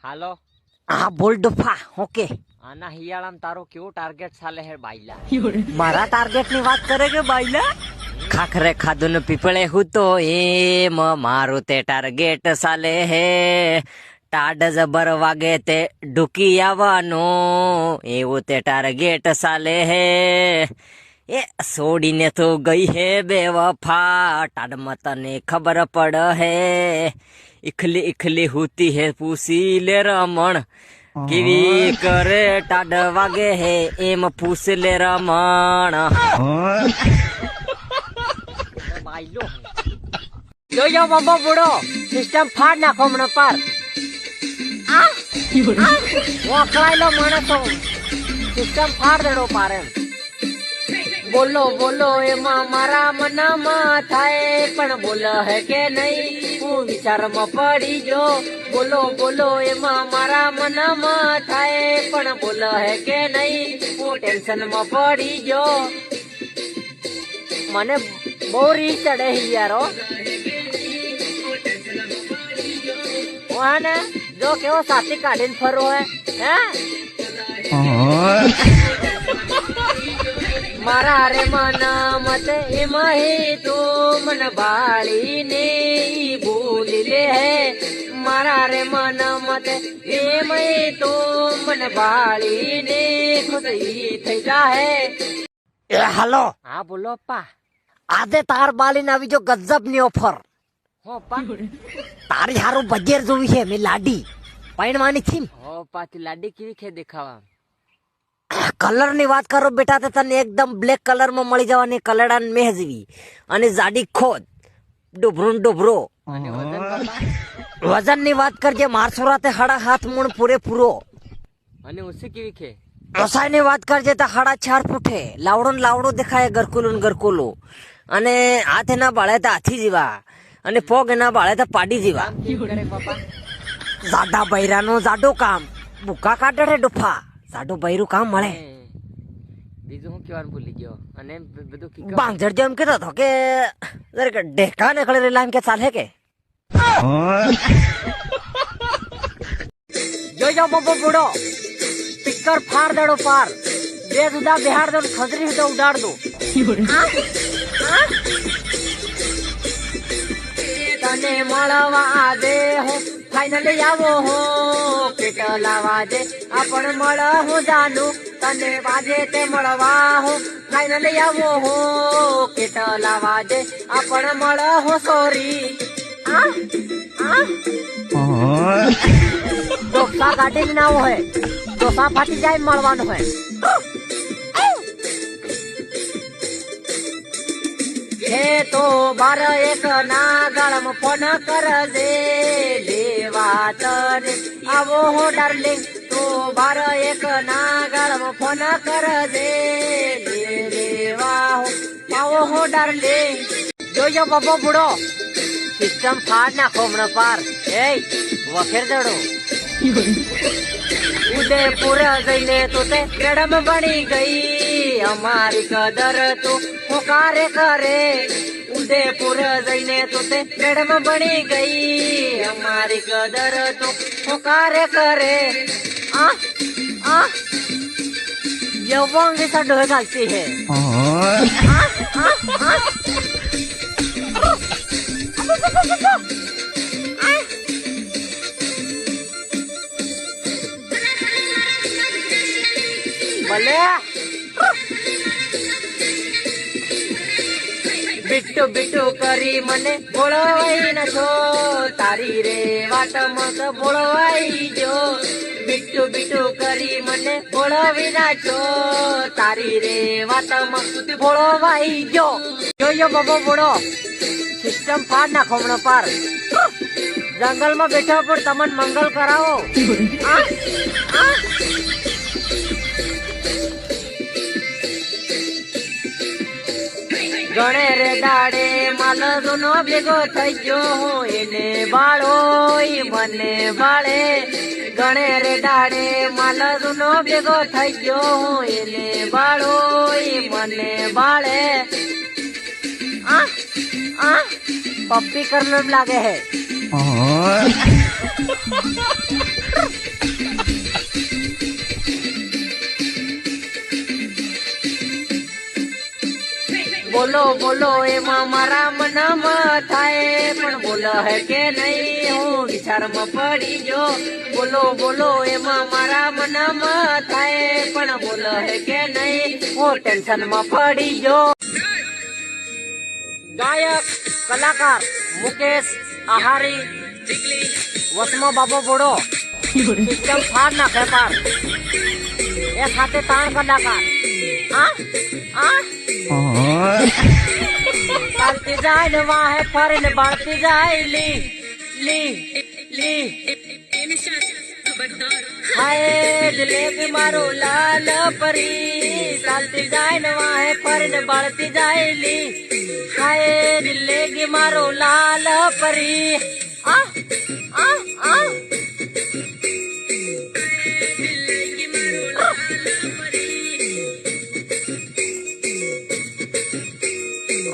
હાલો. હા બોલ ડુફા. ઓકે. આના હિયાળામાં તારો કેવો ટાર્ગેટ ચાલે હે બાઈલા? મારા ટાર્ગેટ ની વાત કરે કે બાઈલા? ખાખરે ખાધું ને પીપળે હું તો એમ મારું તે ટાર્ગેટ ચાલે હે. ટાઢ જબર વાગે તે ડૂકી આવવાનું એવું તે ટાર્ગેટ ચાલે હે. એ છોડીને તો ગઈ હે બેવફા, ટાઢમાં તને ખબર પડ હે. ઇખલી ઇખલી હોતી હે પૂછી લે રમણ, કેવી કરે ટાઢ વાગે હે એમ પૂછ લે રમણ. બાઈલો જોજો બાબો બુડો સિસ્ટમ ફાડ નાખો મને પર. વખરાયેલો માણસો સિસ્ટમ ફાડ દેડો પારે. બોલો બોલો એમાં મારા મનમાં થાય, પણ બોલો હે કે નહીં હું વિચારમાં પડી જો. બોલો બોલો એમાં મારા મનમાં થાય, પણ બોલો હે કે નહીં હું ટેન્શનમાં પડી જો. મને બહુ રીત ચડે યારો. ને જો કેવો સાથી કાઢીને ફરવો હે. મારા રે મન મતે એમાં હે તું મને બાળીને ભૂલી લે હે. મારા રે મન મતે એમાં તું મને બાળીને ખુશી થઈ જાહે. એ હાલો. હા બોલો પપ્પા. આજે તાર બાલીને આવી જો ગજબ ની ઓફર. હો પપ્પા. તારી હારું બજેર જોવી છે મેં લાડી પૈણવાની થી. હો પાછી લાડી કેવી છે દેખાવા? કલર ની વાત કરો બેટા તો તને એકદમ બ્લેક કલર માં મળી જવાની, કલડા મેહ જેવી અને જાડી ખોદ ડુભરો ડુભરો. અને વજન પપ્પા? વજન ની વાત કરજે મારસો રાતે 7.5 મૂણ પૂરેપૂરો. અને ઉસી કેવી છે? રસાઈ ની વાત કરજે તો 4.5 ફૂટે. લાવડો ને લાવડો દેખાય, ગરકુલું ને ગરકુલું. અને હાથ એના બાળે તો હાથી જેવા, અને પગ એના બાળે તો પાડી જેવા. પપ્પા જાડા બૈરાનું જાડું કામ બુકા કાઢે રે ડુફા. જાડું બૈરું કામ મળે. બીજું હું કેવાનું ભૂલી ગયો. અને બધું બાંગજર જેમ કેતો હતો કે ઢેકા ને ખડે લાઈન કે ચાલે કે જોજો બબો બુડો પિક્કર ફાડ દેડો પાર. બે જુદા બિહાર દો, ખજરી તો ઉડાડ દો. તને મળવા દે હું ફાઇનલી આવો હો. કેટલા વાજે આપણ મળ હું જાનું, તને વાજે તે મળવા હું ફાઇનલી આવો હો. કેટલા વાજે આપણ મળ હું સોરી. ડોસા કાઢી ના હોય, ડોસા ફાટી જાય મળવાનું હોય. હે તો 12 ના ગળમાં ફોન કરજે લેવા તને આવો હો ડાર્લિંગ. તો 12 ના ગળમાં ફોન કરજે લેવા હો આવો હો ડાર્લિંગ. જોજો બબો બુડો સિસ્ટમ ફાડ નાખો હમણાં પાર. એ વખેર દડો ઉદયપુર જઈને તો તે મેડમ બની ગઈ. અમારી કદર તું હોકારે કરે. ઉદયપુર જઈને તો તે મેડમ બની ગઈ. અમારી કદર તું હોકારે કરે. યવંગ सा ढोल गाती है. ભલે બીટુ બીટુ કરી મને બોળવાઈ ન છો. તારી રે વાટમાં તો બોળવાઈ જો. બીટુ બીટુ કરી મને બોળવી ના છો. તારી રે વાટમાં બોળવાઈ જો. જોયો બબો બોળો સિસ્ટમ ફાડ નાખો હમણાં પાર. જંગલ માં બેઠા પણ તમને મંગલ કરાવો. ગણે રે દાડે માલ નો ભેગો થઈ ગયો હું એને બાળો મને બાળે. ગણે રે દાડે માલ નો ભેગો થઈ ગયો હું એને બાળો મને બાળે. પપ્પી કરલો લાગે હે. બોલો બોલો એમાં મારા મનમાં થાય પણ બોલો હે કે નહીં હું વિચારમાં પડી જો બોલો બોલો એમાં મારા મનમાં થાય પણ બોલો હે કે નહીં હું ટેન્શનમાં પડી જો ગાયક કલાકાર મુકેશ આહારી વસમો બાબો બોડો સિસ્ટમ ફાડ નાખે પાર એ સાથે તાણ કલાકાર ચાલતી જાય ને વાહે ફરીને બાળતી જાય લી લી લી હાય જલેબી મારો લાલ પરી ચાલતી જાય ને વાહે ફરીને બાળતી જાય લી હાય જલેબી મારો લાલ પરી આ આ આ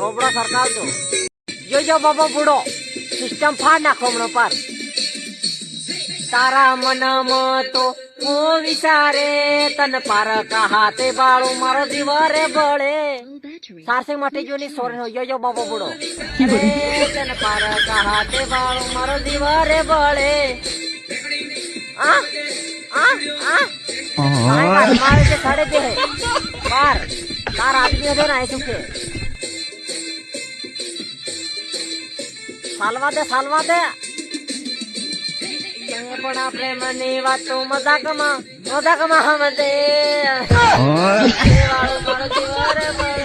રોબડો સરકાર તો જો બાબા બુડો સિસ્ટમ ફાડ નાખો હમણાં પાર તારા મનમાં તો હું વિચારે તન પાર કહાતે બાળું મારો દીવારે બળે સારસિંગ માટે જોની સોરે જો બાબા બુડો તન પાર કહાતે બાળું મારો દીવારે બળે આ આ આ મારે કે સાડે દે બાર તાર આદમી દે ના શું કે સાલવા દે પણ આપણે મને વાતો મજાકમાં સમજે વાળો મારો જીવર